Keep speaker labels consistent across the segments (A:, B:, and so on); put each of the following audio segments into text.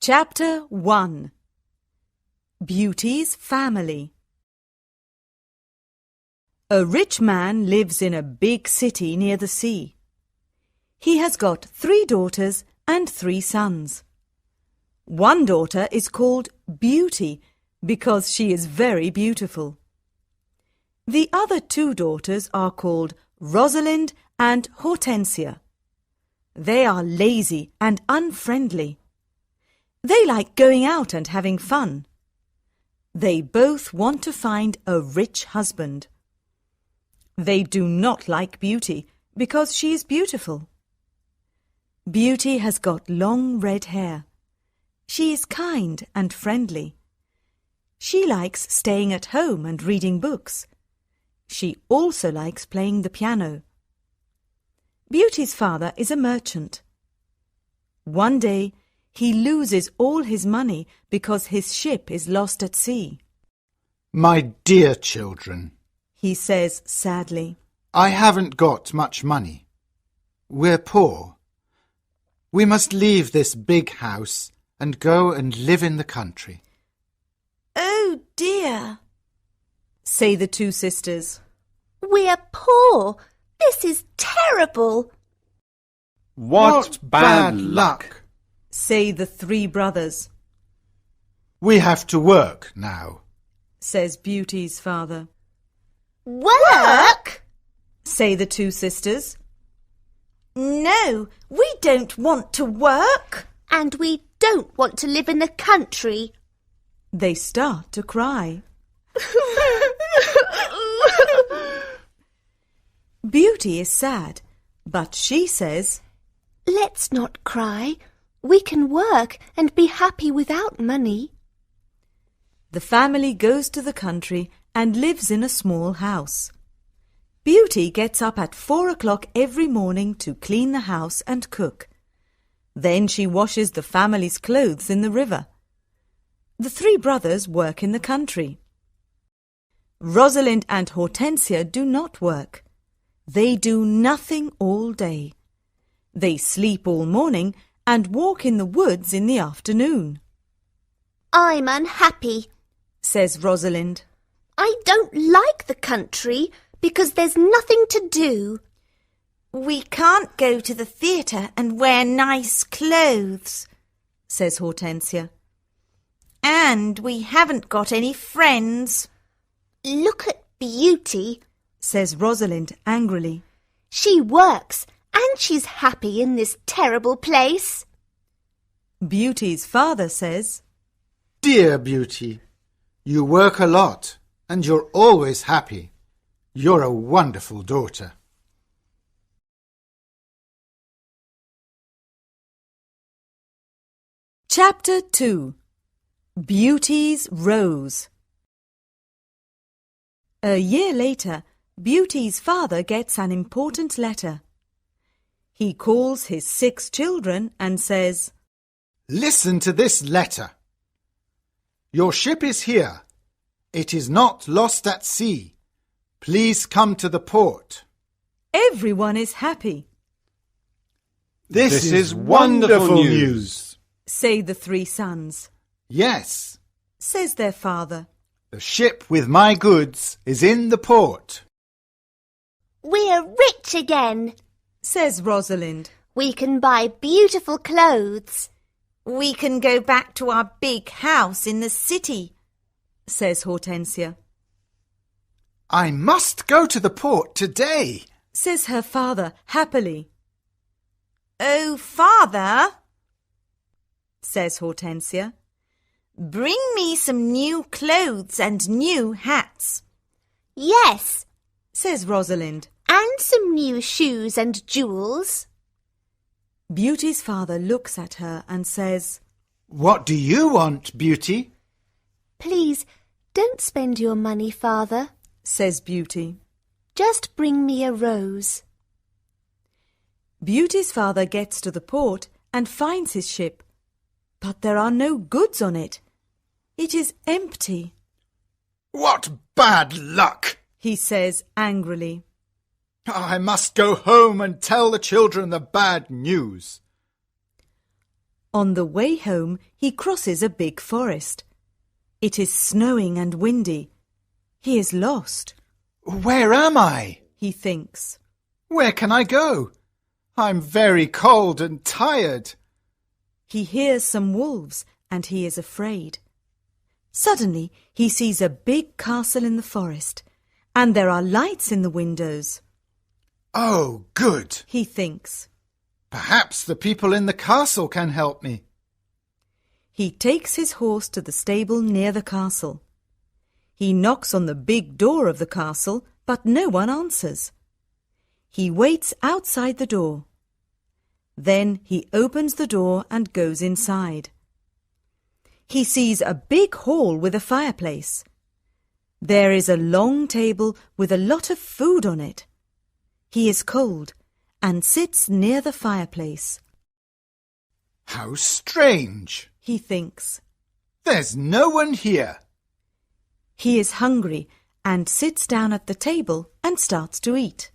A: Chapter 1 Beauty's Family. A rich man lives in a big city near the sea. He has got 3 daughters and 3 sons. One daughter is called Beauty because she is very beautiful. The other 2 daughters are called Rosalind and Hortensia. They are lazy and unfriendly. They like going out and having fun. They both want to find a rich husband. They do not like Beauty because she is beautiful. Beauty has got long red hair. She is kind and friendly. She likes staying at home and reading books. She also likes playing the piano. Beauty's father is a merchant. One day, he loses all his money because his ship is lost at sea.
B: My dear children,
A: He says sadly,
B: I haven't got much money. We're poor. We must leave this big house and go and live in the country.
C: Oh dear,
A: say the 2 sisters.
C: we're poor. This is terrible.
D: What bad luck!
A: Say the 3 brothers,
B: We have to work now.
A: says Beauty's father.
C: Work?
A: Say the 2 sisters.
C: No, we don't want to work. And we don't want to live in the country.
A: They start to cry. Beauty is sad, but she says,
C: Let's not cry. We can work and be happy without money.
A: The family goes to the country and lives in a small house. Beauty gets up at 4 o'clock every morning to clean the house and cook. Then she washes the family's clothes in the river. The 3 brothers work in the country. Rosalind and Hortensia do not work. They do nothing all day. They sleep all morning and walk in the woods in the afternoon,
C: I'm unhappy.
A: says Rosalind.
C: I don't like the country because there's nothing to do. We can't go to the theatre and wear nice clothes,
A: says Hortensia.
C: and we haven't got any friends. Look at Beauty.
A: Says Rosalind angrily.
C: She works and she's happy in this terrible place.
A: Beauty's father says,
B: Dear Beauty, you work a lot and you're always happy. You're a wonderful daughter.
A: Chapter 2 Beauty's Rose. A year later, Beauty's father gets an important letter. He calls his 6 children and says,
B: Listen to this letter. Your ship is here. It is not lost at sea. Please come to the port.
A: Everyone is happy,
B: This is wonderful news.
A: say the 3 sons.
B: Yes,
A: Says their father.
B: the ship with my goods is in the port.
C: We're rich again.
A: Says Rosalind.
C: We can buy beautiful clothes. We can go back to our big house in the city,
A: Says Hortensia.
B: I must go to the port today.
A: Says her father happily.
C: Oh, Father,
A: Says Hortensia.
C: bring me some new clothes and new hats. Yes,
A: Says Rosalind.
C: and some new shoes and jewels.
A: Beauty's father looks at her and says,
B: What do you want, Beauty?
C: Please, don't spend your money, Father.
A: Says Beauty.
C: Just bring me a rose.
A: Beauty's father gets to the port and finds his ship, but there are no goods on it. It is empty,
B: What bad luck!
A: he says angrily.
B: I must go home and tell the children the bad news.
A: On the way home, he crosses a big forest. It is snowing and windy. He is lost.
B: Where am I?
A: He thinks.
B: Where can I go? I'm very cold and tired.
A: He hears some wolves and he is afraid. Suddenly, he sees a big castle in the forest, and there are lights in the windows.
B: Oh, good.
A: He thinks.
B: Perhaps the people in the castle can help me.
A: He takes his horse to the stable near the castle. He knocks on the big door of the castle, but no one answers. He waits outside the door. Then he opens the door and goes inside. He sees a big hall with a fireplace. There is a long table with a lot of food on it. He is cold and sits near the fireplace.
B: How strange,
A: he thinks.
B: There's no one here.
A: He is hungry and sits down at the table and starts to eat.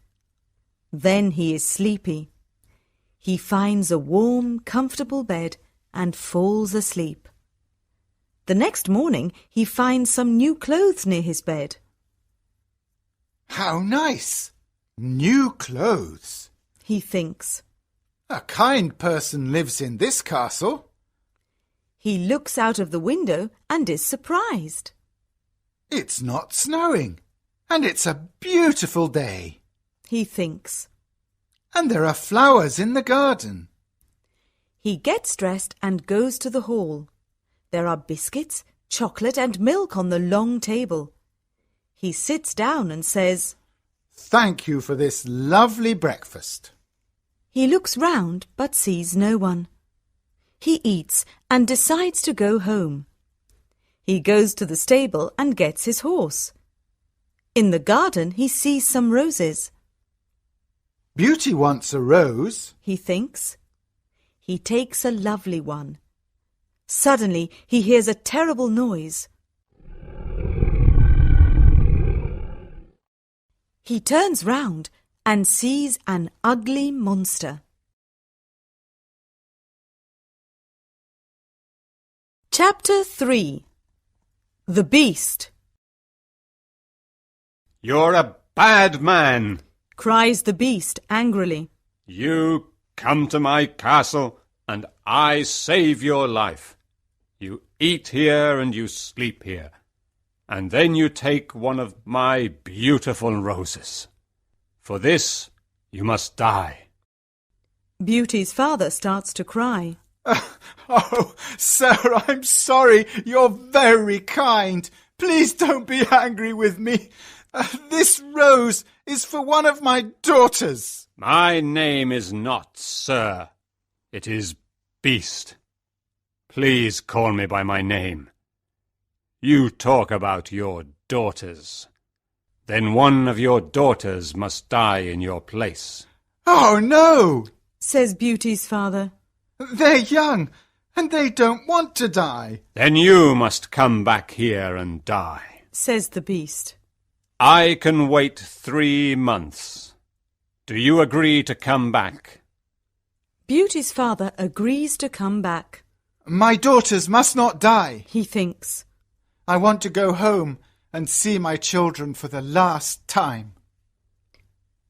A: Then he is sleepy. He finds a warm, comfortable bed and falls asleep. The next morning he finds some new clothes near his bed.
B: How nice! New clothes,
A: he thinks.
B: A kind person lives in this castle.
A: He looks out of the window and is surprised.
B: It's not snowing, and it's a beautiful day,
A: he thinks.
B: And there are flowers in the garden.
A: He gets dressed and goes to the hall. There are biscuits, chocolate and milk on the long table. He sits down and says,
B: Thank you for this lovely breakfast.
A: He looks round but sees no one. He eats and decides to go home. He goes to the stable and gets his horse. In the garden he sees some roses.
B: Beauty wants a rose,
A: he thinks. He takes a lovely one. Suddenly he hears a terrible noise. He turns round and sees an ugly monster. Chapter 3. The Beast.
D: You're a bad man,
A: cries the Beast angrily.
D: You come to my castle and I save your life. You eat here and you sleep here, and then you take one of my beautiful roses. For this you must die.
A: Beauty's father starts to cry.
B: Oh, sir, I'm sorry. You're very kind. Please don't be angry with me. This rose is for one of my daughters.
D: My name is not Sir. It is Beast. Please call me by my name. You talk about your daughters. Then one of your daughters must die in your place.
B: Oh, no,
A: says Beauty's father.
B: They're young, and they don't want to die.
D: Then you must come back here and die,
A: says the Beast.
D: I can wait 3 months. Do you agree to come back?
A: Beauty's father agrees to come back.
B: My daughters must not die,
A: he thinks.
B: I want to go home and see my children for the last time.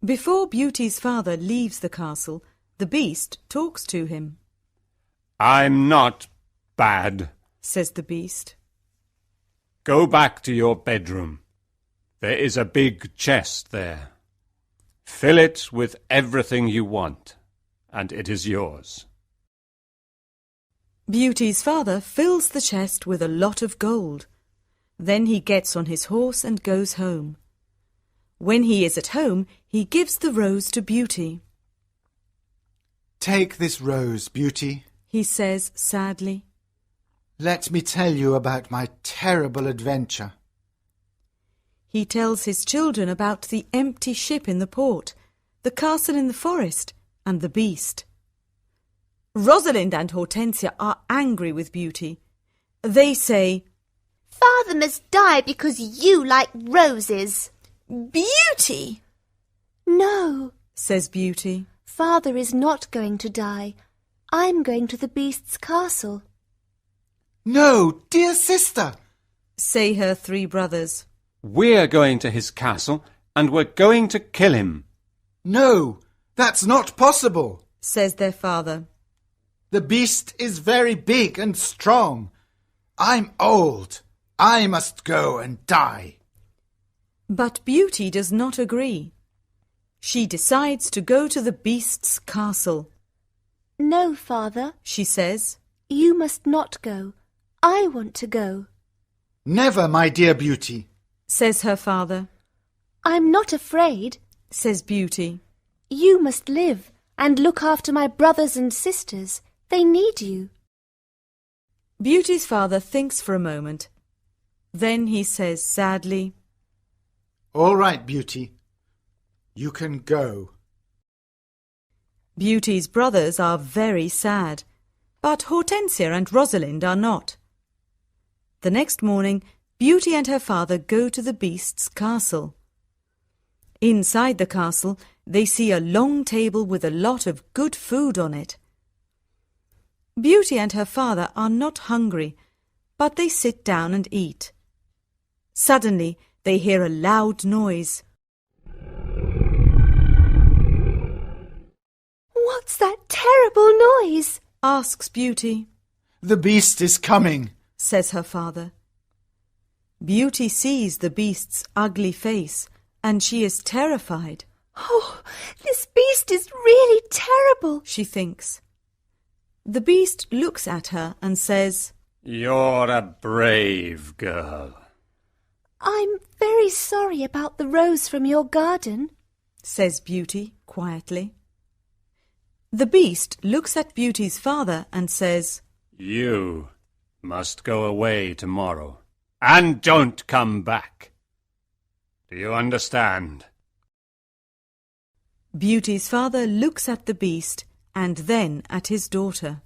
A: Before Beauty's father leaves the castle, the Beast talks to him.
D: I'm not bad,
A: says the Beast.
D: Go back to your bedroom. There is a big chest there. Fill it with everything you want, and it is yours.
A: Beauty's father fills the chest with a lot of gold. Then he gets on his horse and goes home. When he is at home, he gives the rose to Beauty.
B: Take this rose, Beauty,
A: he says sadly.
B: Let me tell you about my terrible adventure.
A: He tells his children about the empty ship in the port, the castle in the forest, and the Beast. Rosalind and Hortensia are angry with Beauty. They say,
C: Father must die because you like roses.
E: Beauty!
C: No,
A: says Beauty.
C: Father is not going to die. I'm going to the beast's castle.
B: No, dear sister,
A: say her 3 brothers.
D: We're going to his castle and we're going to kill him.
B: no, that's not possible.
A: Says their father.
B: The beast is very big and strong. I'm old. I must go and die.
A: But Beauty does not agree. She decides to go to the beast's castle.
C: No, father,
A: She says,
C: you must not go. I want to go.
B: Never, my dear Beauty.
A: says her father.
C: I'm not afraid.
A: Says Beauty.
C: You must live and look after my brothers and sisters. They need you.
A: Beauty's father thinks for a moment. Then he says sadly,
B: All right, Beauty. You can go.
A: Beauty's brothers are very sad, but Hortensia and Rosalind are not. The next morning, Beauty and her father go to the beast's castle. Inside the castle, they see a long table with a lot of good food on it. Beauty and her father are not hungry, but they sit down and eat. Suddenly, they hear a loud noise.
C: What's that terrible noise?
A: Asks Beauty.
B: The beast is coming.
A: Says her father. Beauty sees the beast's ugly face, and she is terrified.
C: Oh, this beast is really terrible.
A: She thinks. The beast looks at her and says,
D: You're a brave girl.
C: I'm very sorry about the rose from your garden.
A: says Beauty quietly. The beast looks at Beauty's father and says,
D: You must go away tomorrow and don't come back. Do you understand?
A: Beauty's father looks at the beast and then at his daughter.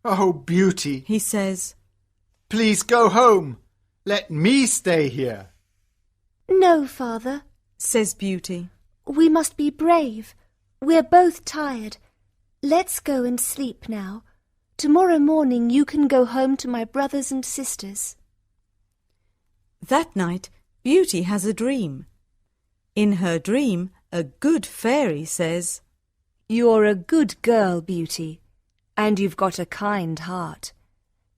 B: Oh, Beauty,
A: He says,
B: please go home. Let me stay here.
C: No, father.
A: says Beauty.
C: We must be brave. We're both tired. Let's go and sleep now. Tomorrow morning you can go home to my brothers and sisters.
A: That night, Beauty has a dream. In her dream, a good fairy says,
E: You're a good girl, Beauty, and you've got a kind heart.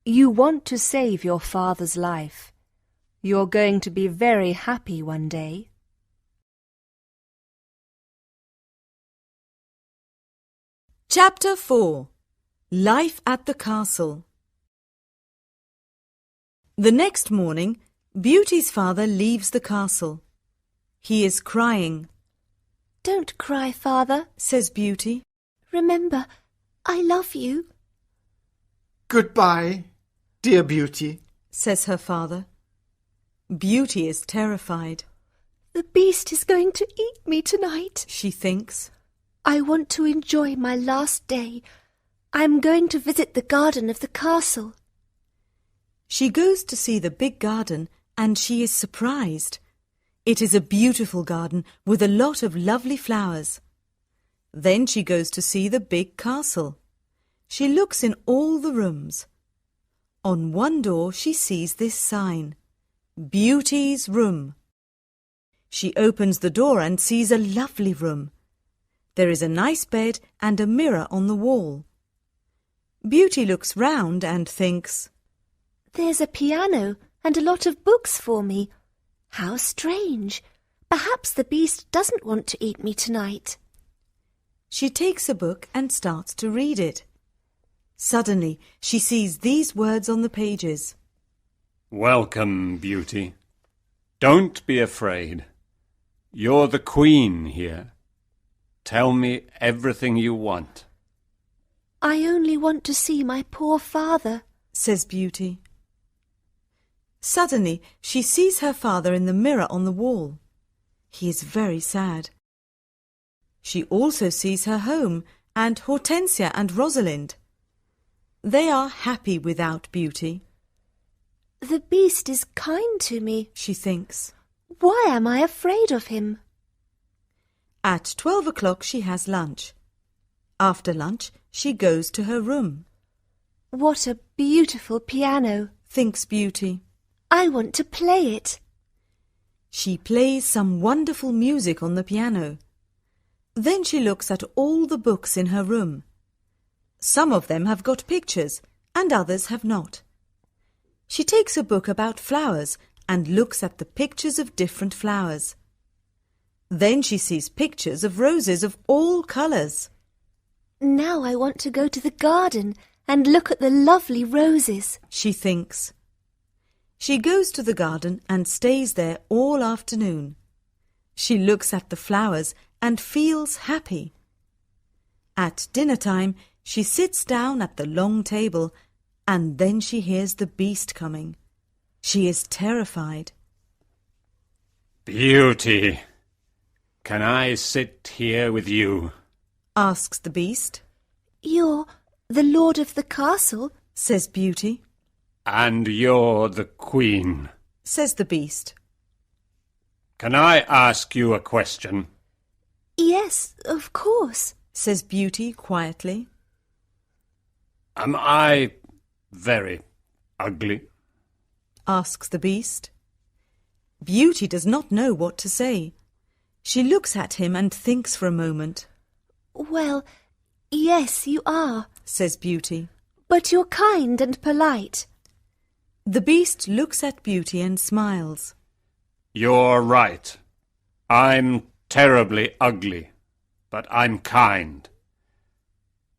E: You want to save your father's life. You're going to be very happy one day.
A: Chapter 4. Life at the Castle. The next morning, Beauty's father leaves the castle. He is crying.
C: Don't cry, father.
A: Says Beauty.
C: Remember, I love you.
B: Goodbye, dear Beauty.
A: Says her father. Beauty is terrified.
C: The beast is going to eat me tonight.
A: She thinks.
C: I want to enjoy my last day. I'm going to visit the garden of the castle.
A: She goes to see the big garden and she is surprised. It is a beautiful garden with a lot of lovely flowers. Then she goes to see the big castle. She looks in all the rooms. On one door she sees this sign, Beauty's Room. She opens the door and sees a lovely room. There is a nice bed and a mirror on the wall. Beauty looks round and thinks,
C: There's a piano and a lot of books for me. How strange. Perhaps the beast doesn't want to eat me tonight.
A: She takes a book and starts to read it. Suddenly, she sees these words on the pages.
D: Welcome, Beauty. Don't be afraid. You're the queen here. Tell me everything you want.
C: I only want to see my poor father,
A: says Beauty. Suddenly, she sees her father in the mirror on the wall. He is very sad. She also sees her home and Hortensia and Rosalind. They are happy without Beauty.
C: The beast is kind to me,
A: she thinks.
C: Why am I afraid of him?
A: At 12 o'clock she has lunch. After lunch, she goes to her room.
E: What a beautiful piano,
A: Thinks Beauty.
E: I want to play it.
A: She plays some wonderful music on the piano. Then she looks at all the books in her room. Some of them have got pictures and others have not. She takes a book about flowers and looks at the pictures of different flowers. Then she sees pictures of roses of all colours.
E: Now I want to go to the garden and look at the lovely roses.
A: She thinks. She goes to the garden and stays there all afternoon. She looks at the flowers and feels happy. At dinner time, she sits down at the long table and then she hears the beast coming. She is terrified.
D: Beauty, can I sit here with you?
A: Asks the beast.
E: You're the lord of the castle?
A: Says Beauty.
D: And you're the queen.
A: Says the beast.
D: Can I ask you a question?
E: Yes, of course.
A: Says Beauty quietly.
D: Am I very ugly?
A: Asks the beast. Beauty does not know what to say. She looks at him and thinks for a moment.
E: Well, yes, you are,
A: Says Beauty.
E: but you're kind and polite.
A: The beast looks at Beauty and smiles.
D: You're right. I'm terribly ugly, but I'm kind.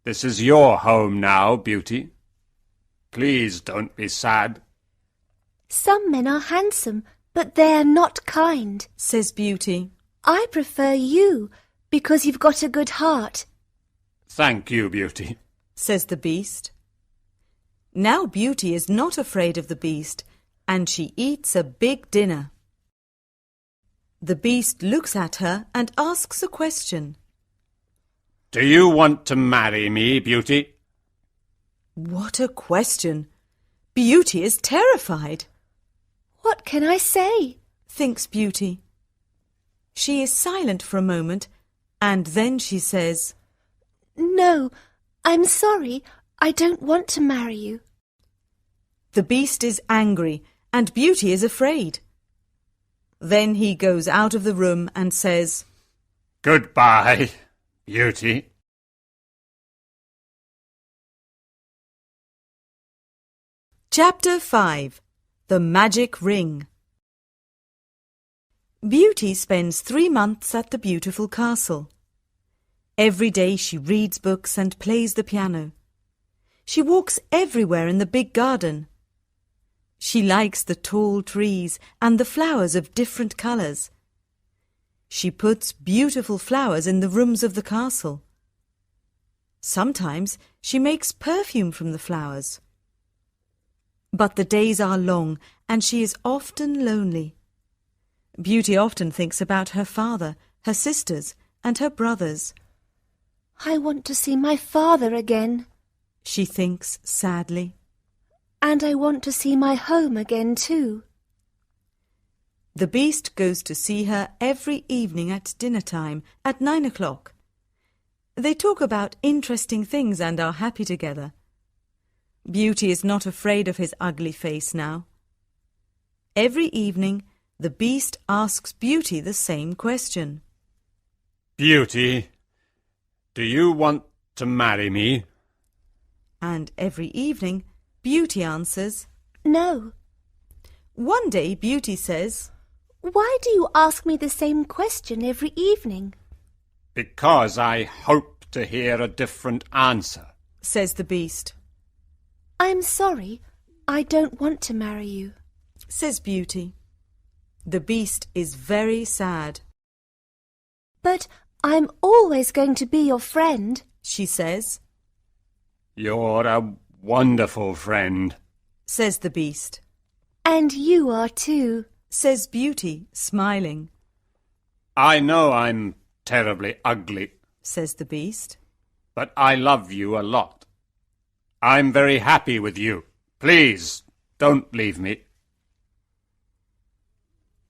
D: This is your home now, Beauty. Please don't be sad.
E: Some men are handsome, but they're not kind.
A: Says Beauty.
E: I prefer you because you've got a good heart.
D: Thank you, Beauty.
A: Says the beast. Now Beauty is not afraid of the beast, and she eats a big dinner. The beast looks at her and asks a question.
D: Do you want to marry me, Beauty?
A: What a question! Beauty is terrified,
E: What can I say?
A: thinks Beauty. She is silent for a moment, and then she says,
E: No, I'm sorry. I don't want to marry you.
A: The beast is angry, and Beauty is afraid. Then he goes out of the room and says,
D: Goodbye, Beauty.
A: Chapter 5. The Magic Ring. Beauty spends 3 months at the beautiful castle. Every day she reads books and plays the piano. She walks everywhere in the big garden. She likes the tall trees and the flowers of different colours. She puts beautiful flowers in the rooms of the castle. Sometimes she makes perfume from the flowers. But the days are long and she is often lonely. Beauty often thinks about her father, her sisters, and her brothers.
E: I want to see my father again.
A: She thinks sadly.
E: And I want to see my home again too.
A: The beast goes to see her every evening at dinner time at 9 o'clock. They talk about interesting things and are happy together. Beauty is not afraid of his ugly face now. Every evening, the beast asks Beauty the same question.
D: Beauty, do you want to marry me?
A: And every evening, Beauty answers,
E: No.
A: One day Beauty says,
E: Why do you ask me the same question every evening?
D: Because I hope to hear a different answer.
A: Says the beast.
E: I'm sorry. I don't want to marry you.
A: Says Beauty. The beast is very sad.
E: But I'm always going to be your friend.
A: She says.
D: You're a wonderful friend.
A: Says the beast.
E: And you are too.
A: Says Beauty, smiling.
D: I know I'm terribly ugly,
A: Says the beast.
D: but I love you a lot. I'm very happy with you. Please, don't leave me.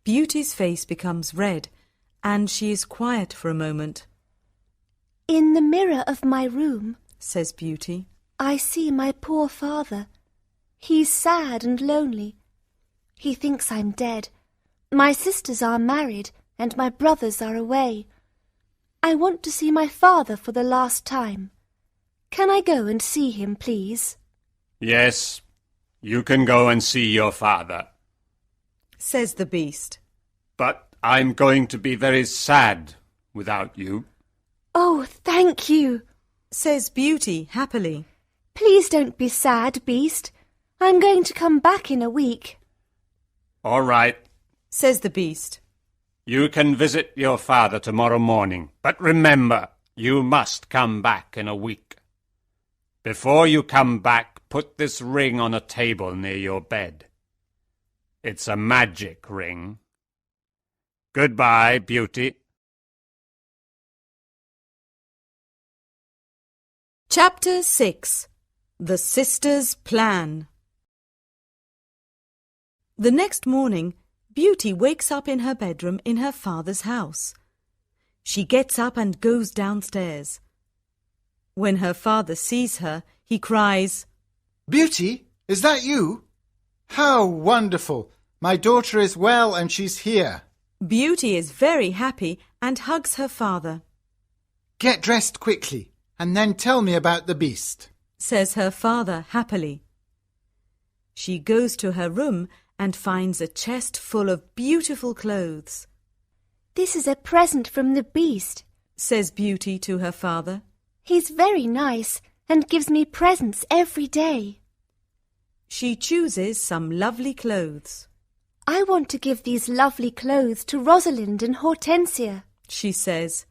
A: Beauty's face becomes red, and she is quiet for a moment.
E: In the mirror of my room,
A: says Beauty,
E: I see my poor father. He's sad and lonely. He thinks I'm dead. My sisters are married and my brothers are away. I want to see my father for the last time. Can I go and see him, please?
D: Yes, you can go and see your father.
A: says the Beast.
D: But I'm going to be very sad without you.
E: Oh, thank you,
A: says Beauty happily.
E: Please don't be sad, Beast. I'm going to come back in a week.
D: All right,
A: says the Beast.
D: you can visit your father tomorrow morning. But remember, you must come back in a week. Before you come back, put this ring on a table near your bed. It's a magic ring. Goodbye, Beauty.
A: Chapter 6. The Sisters' Plan. The next morning, Beauty wakes up in her bedroom in her father's house. She gets up and goes downstairs. When her father sees her, he cries,
B: Beauty, is that you? How wonderful! My daughter is well and she's here.
A: Beauty is very happy and hugs her father.
B: Get dressed quickly and then tell me about the Beast,
A: says her father happily. She goes to her room and finds a chest full of beautiful clothes.
E: This is a present from the Beast,
A: says Beauty to her father.
E: He's very nice and gives me presents every day.
A: She chooses some lovely clothes.
E: I want to give these lovely clothes to Rosalind and Hortensia,
A: she says.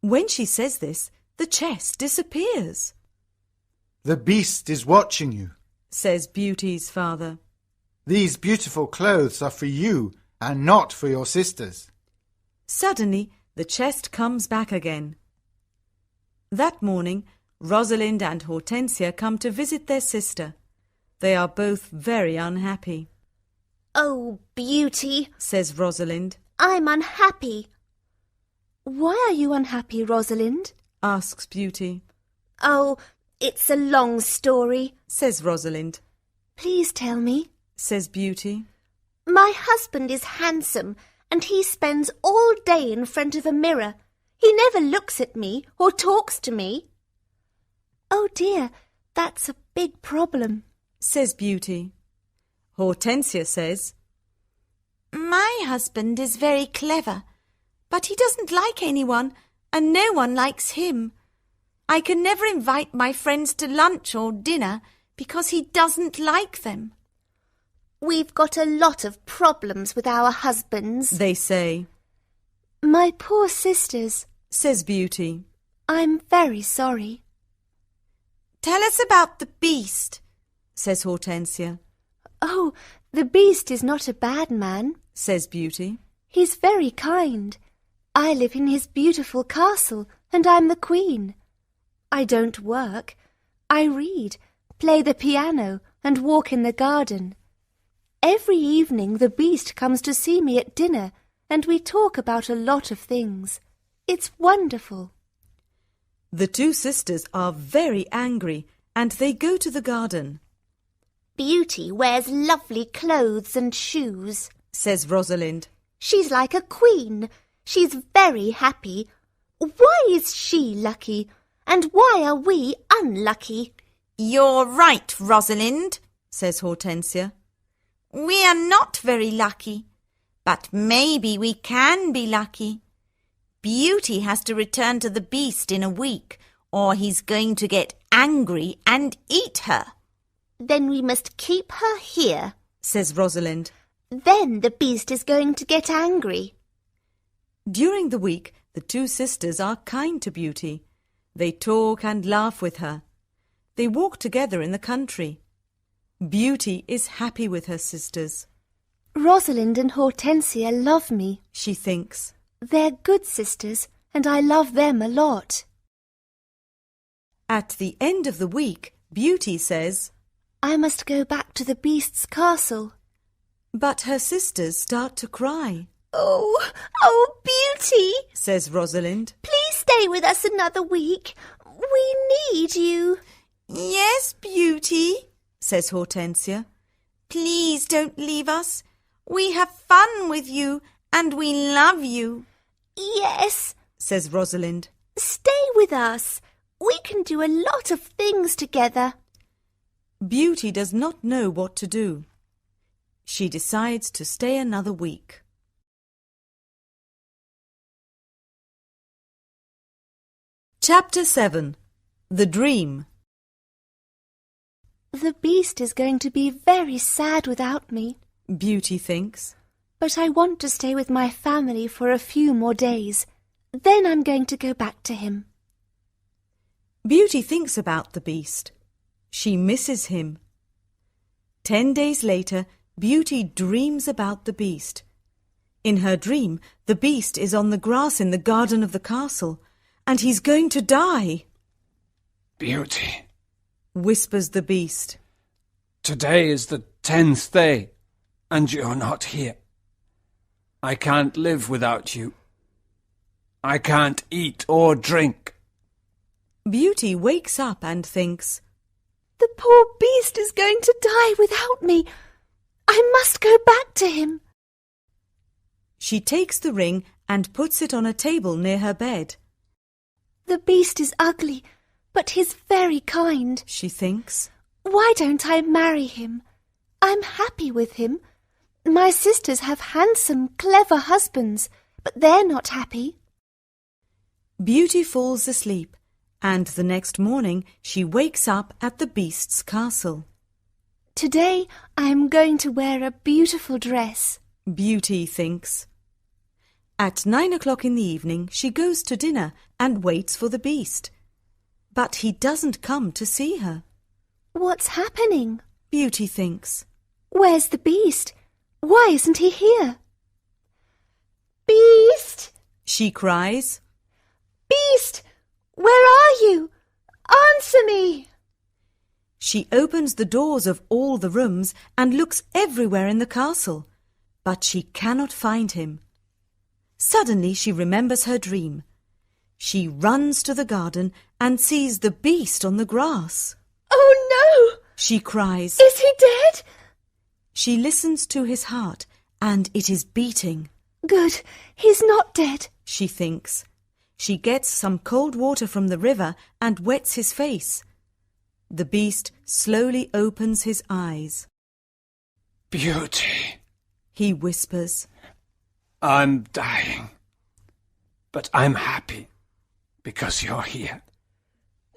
A: When she says this, the chest disappears.
B: The Beast is watching you,
A: says Beauty's father.
B: These beautiful clothes are for you and not for your sisters.
A: Suddenly, the chest comes back again. That morning, Rosalind and Hortensia come to visit their sister. They are both very unhappy.
C: Oh, Beauty,
A: says Rosalind.
C: I'm unhappy.
E: Why are you unhappy, Rosalind?
A: Asks Beauty.
C: Oh, it's a long story,
A: says Rosalind.
E: Please tell me,
A: says Beauty.
C: My husband is handsome and he spends all day in front of a mirror. He never looks at me or talks to me.
E: Oh dear, that's a big problem,
A: says Beauty. Hortensia says,
C: My husband is very clever, but he doesn't like anyone and no one likes him. I can never invite my friends to lunch or dinner because he doesn't like them. We've got a lot of problems with our husbands,
A: they say.
E: My poor sisters,
A: says Beauty.
E: I'm very sorry.
C: Tell us about the Beast,
A: says Hortensia.
E: Oh, the Beast is not a bad man,
A: says Beauty.
E: He's very kind. I live in his beautiful castle and I'm the queen. I don't work. I read, play the piano and walk in the garden. Every evening the Beast comes to see me at dinner and we talk about a lot of things. It's wonderful.
A: The two sisters are very angry and they go to the garden.
C: Beauty wears lovely clothes and shoes,
A: says Rosalind.
C: She's like a queen. She's very happy. Why is she lucky? And why are we unlucky? You're right, Rosalind, says Hortensia. We are not very lucky, but maybe we can be lucky. Beauty has to return to the Beast in a week, or he's going to get angry and eat her. Then we must keep her here,
A: says Rosalind.
C: Then the Beast is going to get angry.
A: During the week, the two sisters are kind to Beauty. They talk and laugh with her. They walk together in the country. Beauty is happy with her sisters.
E: Rosalind and Hortensia love me,
A: she thinks.
E: They're good sisters and I love them a lot.
A: At the end of the week, Beauty says,
E: I must go back to the Beast's castle.
A: But her sisters start to cry.
C: Oh, Beauty,
A: says Rosalind.
C: please Please stay with us another week. We need you.
A: Yes, Beauty, says Hortensia. Please don't leave us. We have fun with you and we love you.
C: Yes,
A: says Rosalind.
C: stay with us. We can do a lot of things together.
A: Beauty does not know what to do. She decides to stay another week. Chapter 7. The Dream.
E: The beast is going to be very sad without me,
A: Beauty thinks.
E: but I want to stay with my family for a few more days. Then I'm going to go back to him.
A: Beauty thinks about the beast. She misses him. 10 days later, Beauty dreams about the beast. In her dream, the beast is on the grass in the garden of the castle, and he's going to die.
D: Beauty,
A: Whispers the beast.
D: today is the 10th day, and you're not here. I can't live without you. I can't eat or drink.
A: Beauty wakes up and thinks,
E: The poor beast is going to die without me. I must go back to him.
A: She takes the ring and puts it on a table near her bed.
E: The beast is ugly, but he's very kind.
A: She thinks.
E: Why don't I marry him? I'm happy with him. My sisters have handsome, clever husbands, but they're not happy.
A: Beauty falls asleep, and the next morning she wakes up at the beast's castle.
E: Today I'm going to wear a beautiful dress.
A: Beauty thinks. At 9 o'clock in the evening she goes to dinner and waits for the beast. But he doesn't come to see her.
E: What's happening?
A: Beauty thinks.
E: Where's the beast? Why isn't he here?
C: Beast!
A: She cries.
C: Beast! Where are you? Answer me!
A: She opens the doors of all the rooms and looks everywhere in the castle, but she cannot find him. Suddenly she remembers her dream. She runs to the garden and sees the beast on the grass.
C: Oh no!
A: She cries.
C: Is he dead?
A: She listens to his heart, and it is beating.
E: Good, he's not dead.
A: She thinks. She gets some cold water from the river and wets his face. The beast slowly opens his eyes.
D: Beauty,
A: He whispers.
D: I'm dying, but I'm happy because you're here.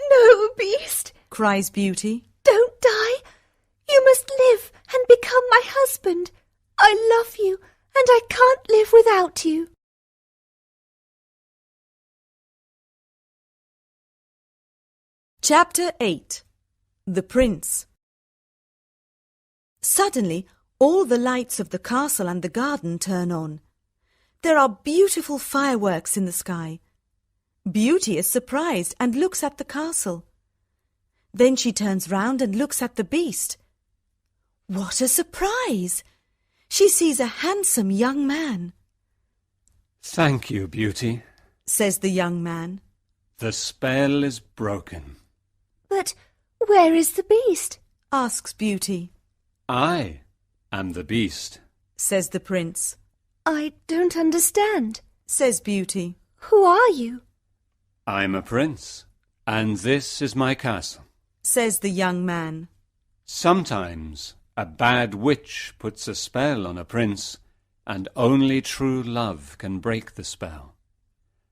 C: No, Beast!
A: Cries Beauty.
C: Don't die! You must live and become my husband. I love you, and I can't live without you.
A: Chapter 8. The Prince. Suddenly, all the lights of the castle and the garden turn on. There are beautiful fireworks in the sky. Beauty is surprised and looks at the castle. Then she turns round and looks at the beast. What a surprise! She sees a handsome young man.
D: Thank you, Beauty.
A: Says the young man.
D: The spell is broken.
E: But where is the beast?
A: Asks Beauty.
D: I am the beast.
A: Says the prince.
E: I don't understand.
A: Says Beauty.
E: Who are you?
D: I'm a prince, and this is my castle.
A: Says the young man.
D: Sometimes a bad witch puts a spell on a prince, and only true love can break the spell.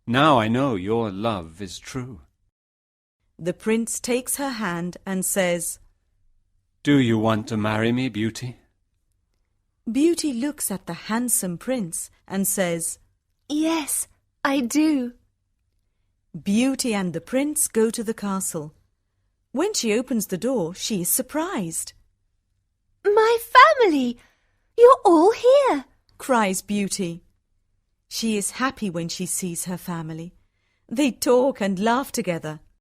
D: Now I know your love is true.
A: The prince takes her hand and says,
D: Do you want to marry me, Beauty?
A: Beauty looks at the handsome prince and says,
E: Yes, I do.
A: Beauty and the prince go to the castle. When she opens the door, she is surprised.
C: My family! You're all here!
A: Cries Beauty. She is happy when she sees her family. They talk and laugh together.